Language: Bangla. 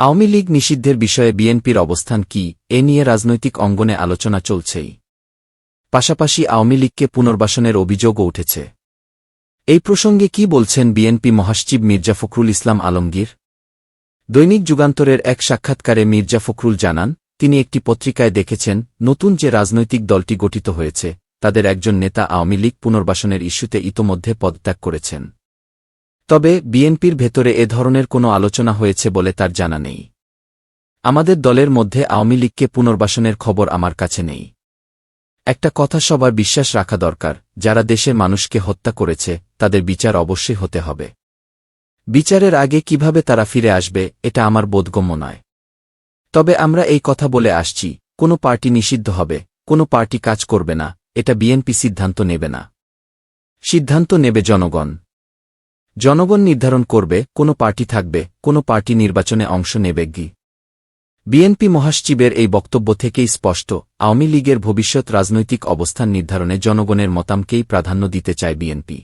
আওয়ামী লীগ নিষিদ্ধের বিষয়ে বিএনপির অবস্থান কি, এ নিয়ে রাজনৈতিক অঙ্গনে আলোচনা চলছেই। পাশাপাশি আওয়ামী লীগকে পুনর্বাসনের অভিযোগও উঠেছে। এই প্রসঙ্গে কি বলছেন বিএনপি মহাসচিব মির্জা ফখরুল ইসলাম আলমগীর? দৈনিক যুগান্তরের এক সাক্ষাৎকারে মির্জা ফখরুল জানান, তিনি একটি পত্রিকায় দেখেছেন নতুন যে রাজনৈতিক দলটি গঠিত হয়েছে তাদের একজন নেতা আওয়ামী লীগ পুনর্বাসনের ইস্যুতে ইতোমধ্যে পদত্যাগ করেছেন। তবে বিএনপির ভেতরে এ ধরনের কোনো আলোচনা হয়েছে বলে তার জানা নেই। আমাদের দলের মধ্যে আওয়ামী লীগকে পুনর্বাসনের খবর আমার কাছে নেই। একটা কথা সবার বিশ্বাস রাখা দরকার, যারা দেশের মানুষকে হত্যা করেছে তাদের বিচার অবশ্যই হতে হবে। বিচারের আগে কিভাবে তারা ফিরে আসবে এটা আমার বোধগম্য নয়। তবে আমরা এই কথা বলে আসছি, কোনো পার্টি নিষিদ্ধ হবে, কোনো পার্টি কাজ করবে না, এটা বিএনপি সিদ্ধান্ত নেবে না। সিদ্ধান্ত নেবে জনগণ। জনগণ নির্ধারণ করবে কোনো পার্টি থাকবে, কোনো পার্টি নির্বাচনে অংশ নেবে কি। বিএনপি মহাসচিবের এই বক্তব্য থেকেই স্পষ্ট, আওয়ামী লীগের ভবিষ্যৎ রাজনৈতিক অবস্থান নির্ধারণে জনগণের মতামতকেই প্রাধান্য দিতে চায় বিএনপি।